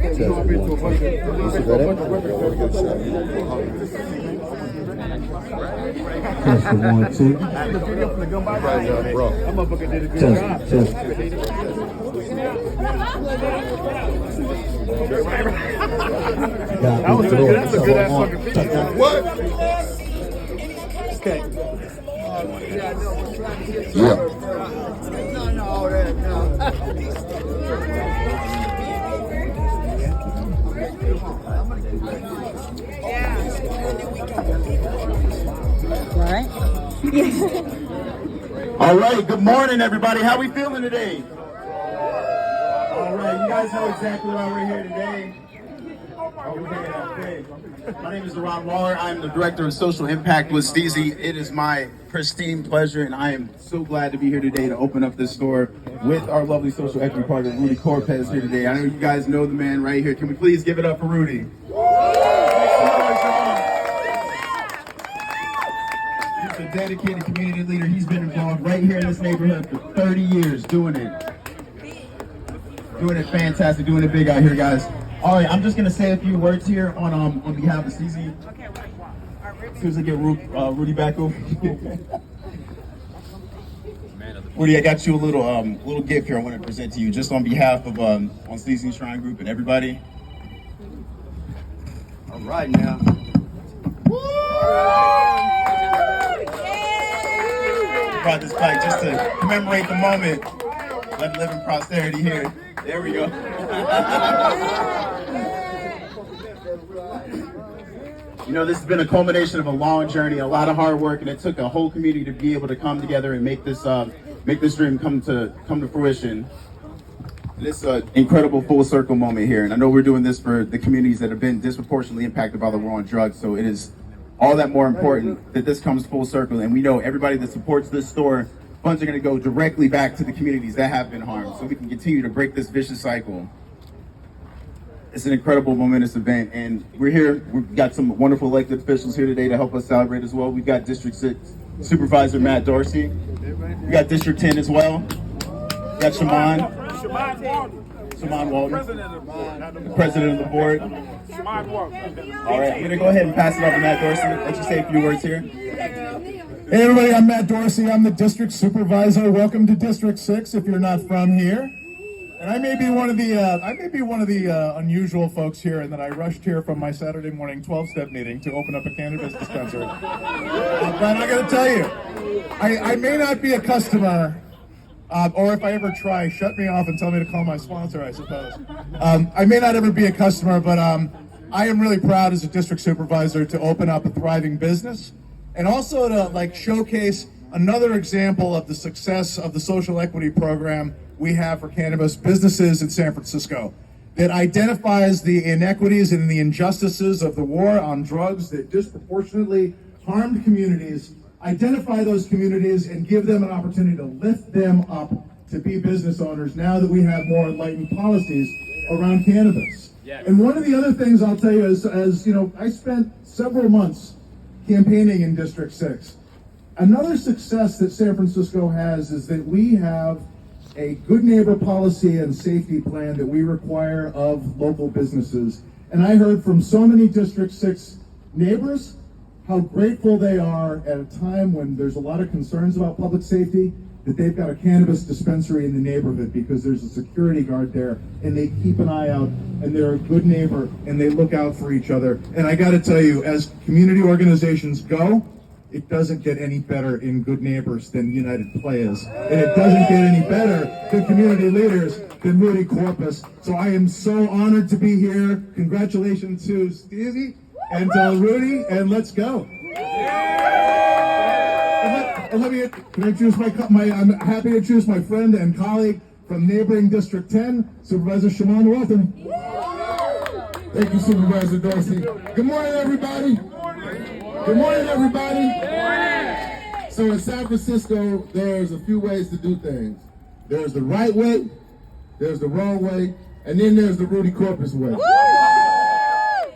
one, two. Test, test. That was a good ass fucking picture. What? Okay. Yeah. All right. All right, good morning, everybody. How we feeling today? All right, you guys know exactly why we're here today. My name is Ron Waller. I'm the Director of Social Impact with Steezy. It is my pristine pleasure, and I am so glad to be here today to open up this store with our lovely social equity partner, Rudy Corpez, here today. I know you guys know the man right here. Can we please give it up for Rudy? He's a dedicated community leader. He's been involved right here in this neighborhood for 30 years doing it. Doing it fantastic, doing it big out here, guys. All right, I'm just going to say a few words here on behalf of Steezy. As soon as I get Rudy back over. Rudy, I got you a little gift here I want to present to you just on behalf of on Steezy Shrine Group and everybody. All right, now. Brought this back just to commemorate the moment. Let live in prosperity here. There we go. You know, this has been a culmination of a long journey, a lot of hard work, and it took a whole community to be able to come together and make this dream come to fruition. And it's an incredible full circle moment here. And I know we're doing this for the communities that have been disproportionately impacted by the war on drugs. So it is all that more important that this comes full circle. And we know everybody that supports this store, funds are going to go directly back to the communities that have been harmed, so we can continue to break this vicious cycle. It's an incredible, momentous event, and we're here. We've got some wonderful elected officials here today to help us celebrate as well. We've got District 6 Supervisor Matt Dorsey. We got District 10 as well. We got Shaman Walton, the President of the Board. All right, I'm going to go ahead and pass it off to Matt Dorsey. Let you say a few words here. Hey everybody, I'm Matt Dorsey. I'm the district supervisor. Welcome to District 6 if you're not from here. And I may be one of the unusual folks here in that I rushed here from my Saturday morning 12-step meeting to open up a cannabis dispensary. But I got to tell you, I may not be a customer, or if I ever try, shut me off and tell me to call my sponsor, I suppose. I may not ever be a customer, but I am really proud as a district supervisor to open up a thriving business. And also to showcase another example of the success of the social equity program we have for cannabis businesses in San Francisco that identifies the inequities and the injustices of the war on drugs that disproportionately harmed communities, identify those communities and give them an opportunity to lift them up to be business owners now that we have more enlightened policies around cannabis. Yes. And one of the other things I'll tell you is, as you know, I spent several months campaigning in District 6. Another success that San Francisco has is that we have a good neighbor policy and safety plan that we require of local businesses. And I heard from so many District 6 neighbors how grateful they are at a time when there's a lot of concerns about public safety that they've got a cannabis dispensary in the neighborhood because there's a security guard there and they keep an eye out and they're a good neighbor and they look out for each other. And I gotta tell you, as community organizations go, it doesn't get any better in good neighbors than United Players. And it doesn't get any better than community leaders than Rudy Corpus. So I am so honored to be here. Congratulations to Steezy and to Rudy, and let's go. And I'm happy to introduce my friend and colleague from neighboring District 10, Supervisor Shaman Walton. Thank you, Supervisor Dorsey. Good morning, everybody. Good morning, everybody. So in San Francisco, there's a few ways to do things. There's the right way, there's the wrong way, and then there's the Rudy Corpus way.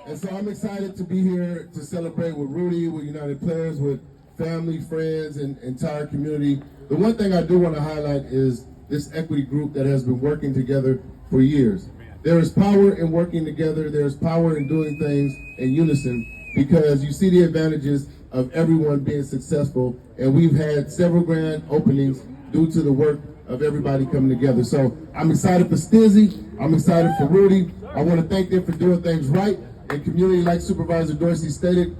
And so I'm excited to be here to celebrate with Rudy, with United Players, with family, friends, and entire community. The one thing I do want to highlight is this equity group that has been working together for years. there is power in working together. There's power in doing things in unison, because you see the advantages of everyone being successful. And we've had several grand openings due to the work of everybody coming together. So I'm excited for Stizzy. I'm excited for Rudy. I want to thank them for doing things right. In community, like Supervisor Dorsey stated,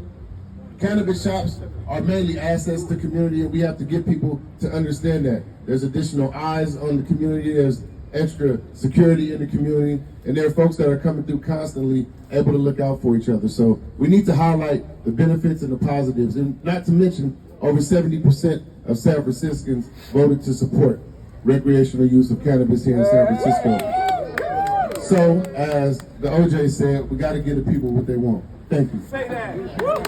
cannabis shops are mainly assets to community, and we have to get people to understand that. There's additional eyes on the community, there's extra security in the community, and there are folks that are coming through constantly able to look out for each other. So we need to highlight the benefits and the positives, and not to mention over 70% of San Franciscans voted to support recreational use of cannabis here in San Francisco. So, as the OJ said, we got to give the people what they want. Thank you. Say that. Do it.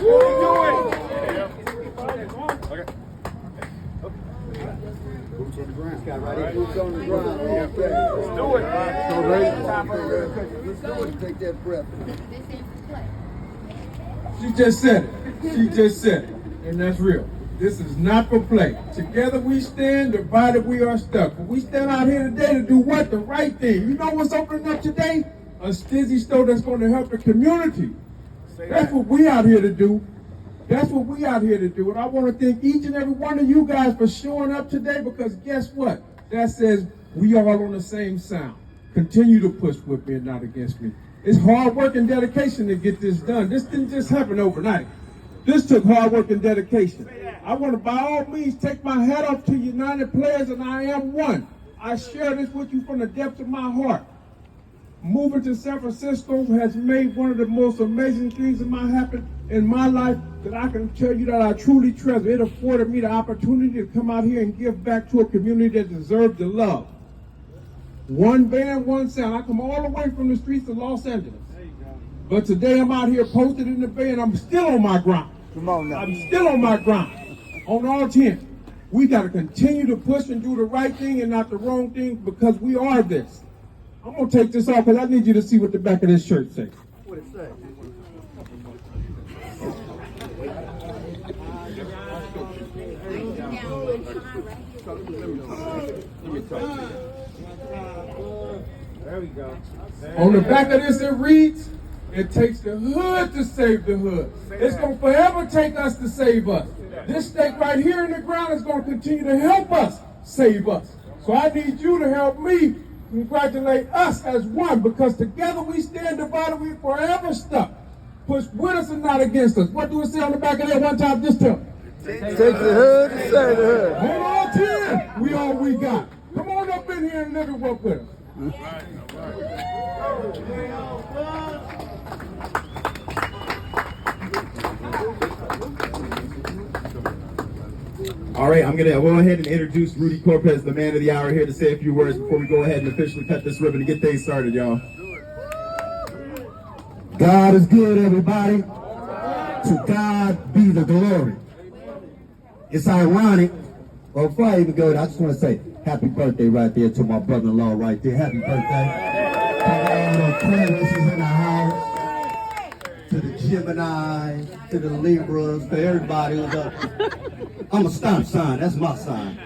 Boots on the ground. Boots on the ground. Let's do it. Let's do it. Take that breath. She just said it. She just said it. And that's real. This is not for play. Together we stand, divided we are stuck. But we stand out here today to do what? The right thing. You know what's opening up today? A Stizzy store that's going to help the community. That's what we out here to do. That's what we out here to do. And I want to thank each and every one of you guys for showing up today, because guess what? That says we are all on the same sound. Continue to push with me and not against me. It's hard work and dedication to get this done. This didn't just happen overnight. This took hard work and dedication. I want to, by all means, take my hat off to United Players, and I am one. I share this with you from the depths of my heart. Moving to San Francisco has made one of the most amazing things that might happen in my life that I can tell you that I truly treasure. It afforded me the opportunity to come out here and give back to a community that deserves the love. One band, one sound. I come all the way from the streets of Los Angeles. But today I'm out here posted in the Bay, and I'm still on my grind. Come on now. I'm still on my grind. On all 10. We got to continue to push and do the right thing and not the wrong thing, because we are this. I'm going to take this off because I need you to see what the back of this shirt says. What it say? There we go. On the back of this, it reads, "It takes the hood to save the hood." It's going to forever take us to save us. This stake right here in the ground is going to continue to help us save us. So I need you to help me congratulate us as one, because together we stand, divided we forever stuck. Push with us and not against us. What do it say on the back of that one time? Just tell me. Take the hood and save the hood. Hold on, 10. We all we got. Come on up in here and live and work with us. All right, I'm going to go ahead and introduce Rudy Corpez, the man of the hour, here to say a few words before we go ahead and officially cut this ribbon and get things started, y'all. God is good, everybody. To God be the glory. It's ironic. Well, before I even go, I just want to say happy birthday right there to my brother-in-law right there. Happy birthday. To all the Aquarius in the house. To the Gemini, to the Libras, to everybody who's up. I'm a stop sign. That's my sign.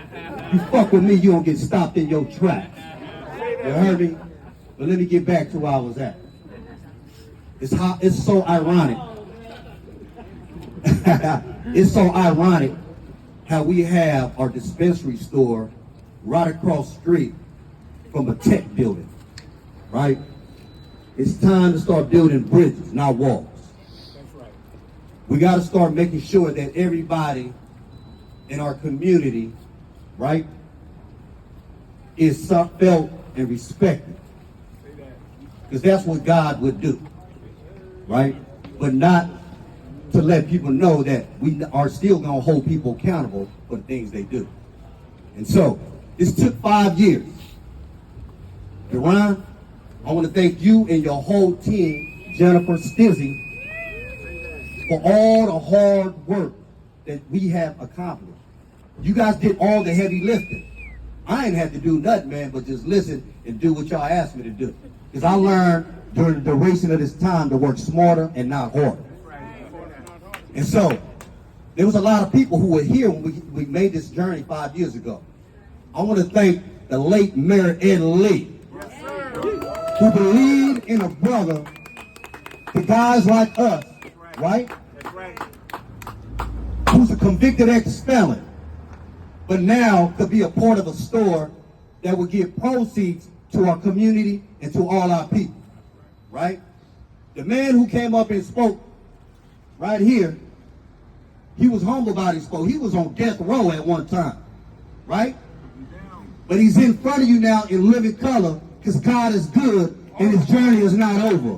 You fuck with me, you don't get stopped in your tracks. You heard me? But let me get back to where I was at. It's so ironic. It's so ironic how we have our dispensary store right across the street from a tech building, right? It's time to start building bridges, not walls. We got to start making sure that everybody in our community, right, is felt and respected. Because that's what God would do, right? But not to let people know that we are still going to hold people accountable for the things they do. And so, this took 5 years. Deron, I want to thank you and your whole team, Jennifer Stizzy, for all the hard work that we have accomplished. You guys did all the heavy lifting. I ain't had to do nothing, man, but just listen and do what y'all asked me to do. Because I learned during the duration of this time to work smarter and not harder. And so, there was a lot of people who were here when we made this journey 5 years ago. I want to thank the late Mayor Ed Lee. who believe in a brother to guys like us, right? Who's a convicted ex-felon, but now could be a part of a store that would give proceeds to our community and to all our people, right? The man who came up and spoke right here, he was humble about his spoke. He was on death row at one time, right? But he's in front of you now in living color because God is good and his journey is not over.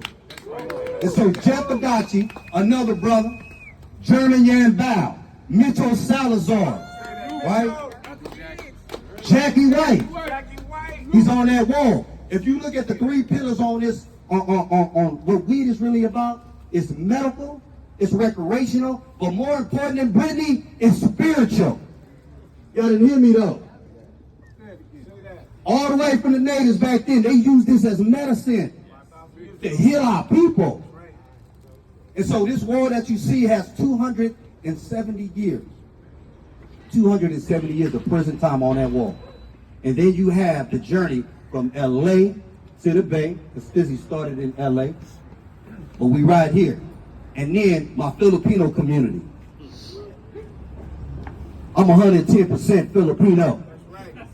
And so Jeff Adachi, another brother, German Yambao, Mitchell Salazar, right? Jackie White, he's on that wall. If you look at the three pillars on this, on what weed is really about, it's medical, it's recreational, but more important than Brittany, it's spiritual. Y'all didn't hear me though. All the way from the natives back then, they used this as medicine to heal our people. And so this wall that you see has 270 years. 270 years of prison time on that wall. And then you have the journey from LA to the Bay, because Fizzy started in LA, but we right here. And then my Filipino community. I'm 110% Filipino.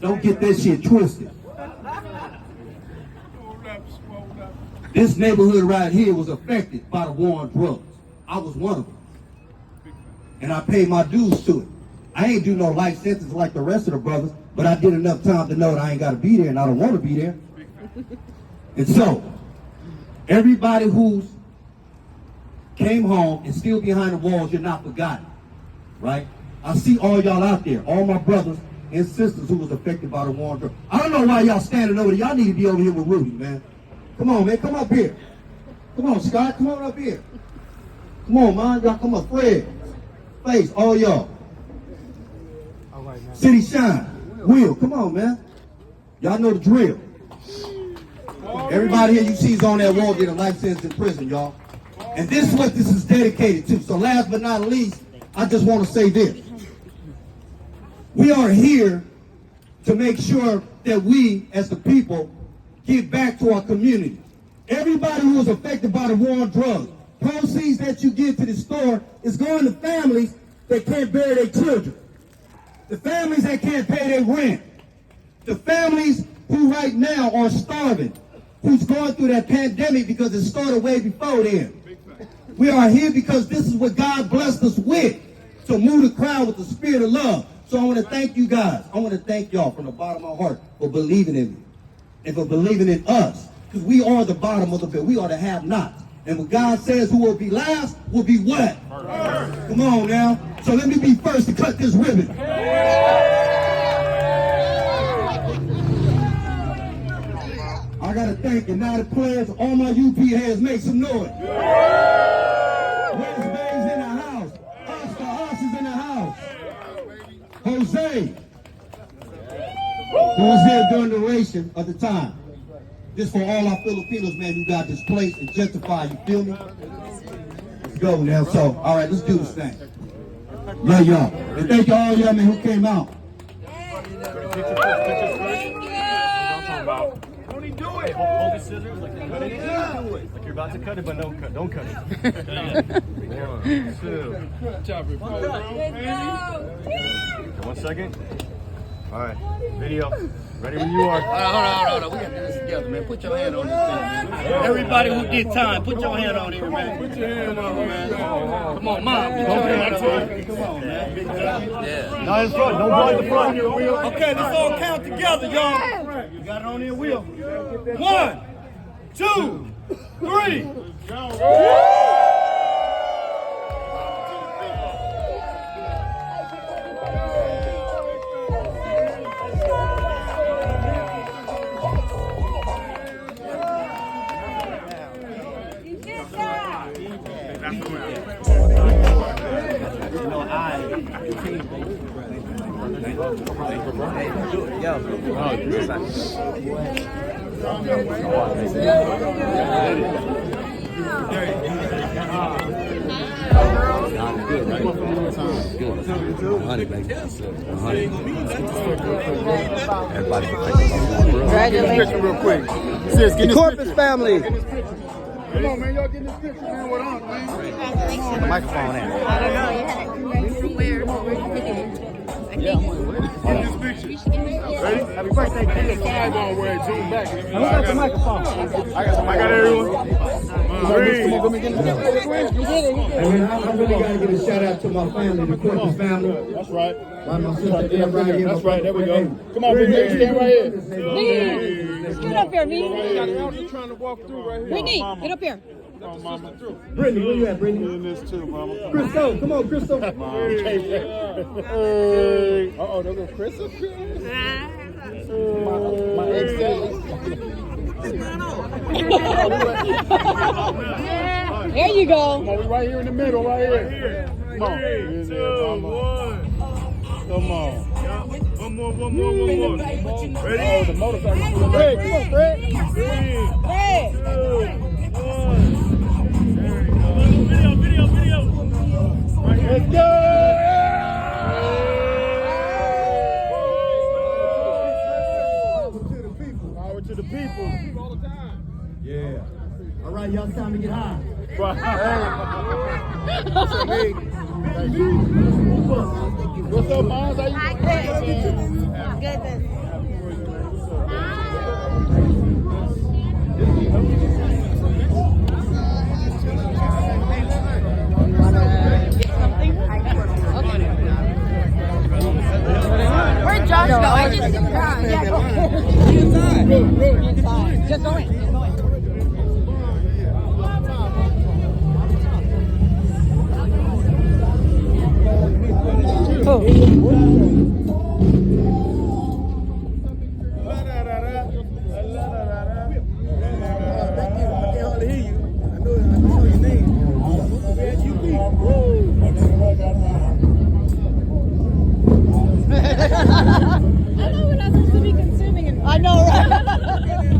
Don't get that shit twisted. This neighborhood right here was affected by the war on drugs. I was one of them. And I paid my dues to it. I ain't do no life sentence like the rest of the brothers, but I did enough time to know that I ain't got to be there and I don't want to be there. And so, everybody who's came home and still behind the walls, you're not forgotten, right? I see all y'all out there, all my brothers and sisters who was affected by the war on drugs. I don't know why y'all standing over there. Y'all need to be over here with Rudy, man. Come on, man, come up here. Come on, Scott, come on up here. Come on, man, y'all come up. Fred, Face, all y'all. All right, man. City Shine, Will, come on, man. Y'all know the drill. Everybody here you see is on that wall getting a life sentence in prison, y'all. And this is what this is dedicated to. So last but not least, I just want to say this. We are here to make sure that we, as the people, give back to our community. Everybody who was affected by the war on drugs, proceeds that you give to the store is going to families that can't bury their children. The families that can't pay their rent. The families who right now are starving, who's going through that pandemic because it started way before then. We are here because this is what God blessed us with, to move the crowd with the spirit of love. So I want to thank you guys. I want to thank y'all from the bottom of my heart for believing in me and for believing in us, because we are the bottom of the bill. We are the have-nots. And when God says who will be last will be what? First. Come on now. So let me be first to cut this ribbon. I got to thank United Players, all my UP heads, make some noise. West Bay's in the house. Oscar Us is in the house. Jose, who was there during the duration of the time. This for all our Filipinos, man, who got displaced and justified, you feel me? Let's go now. So, all right, let's do this thing. Love y'all. And thank you all y'all, man, who came out. Thank you. Tony, do it. Hold the scissors like you're cutting it. Like you're about to cut it, but don't cut it. 1, 2. Good job, okay, 1 second. All right, video. Ready when you are. Hold on. We gotta do this together, man. Put your hand on this thing, man. Everybody who did time, put your hand on here, man. Put your hand on, man. Come on, Mom. Put your hand on here. Come on, man. Yeah. Not in front. Don't block the front. Okay, let's all count together, y'all. You got it on here, Will. 1, 2, 3. Congratulations. Real quick. Sis, get The Corpus family. Come on, man. Y'all getting this picture, man. What up, man? Microphone in. I don't know. You had it from where? Get this picture. Ready? Happy birthday, kid. Put the five on where it zoom back. I got the microphone. I got everyone. Come on, let me get this picture. And then I really got to give a shout out to my family, the Corpus family. That's right. My sister, Deb, right here. That's right. There we go. Come on, big man. Stand right here. Get up here, Nene. I'm just trying to walk through right here. Nene, get up here. Come on, mama. Brittany, where you at, Brittany? Doing this too, mama. Crystal, come on, Crystal. Hey. Uh-oh, there goes Chris up here. My ex There you go. Come on, we right here in the middle, right here. Come on. 3, 2, 1. Come on. One more. Ready? Oh, the motorcycle. Fred, come on, Fred. 3, 2, 1. Video. Let's go! Power to the people. All the time. Yeah. All right, y'all, it's time to get high. What's up, Mons? How you Goodness. Where'd Josh go? I just see Josh. Yeah, go. Inside. Just go in. I know we're not supposed to be consuming it. I know, right?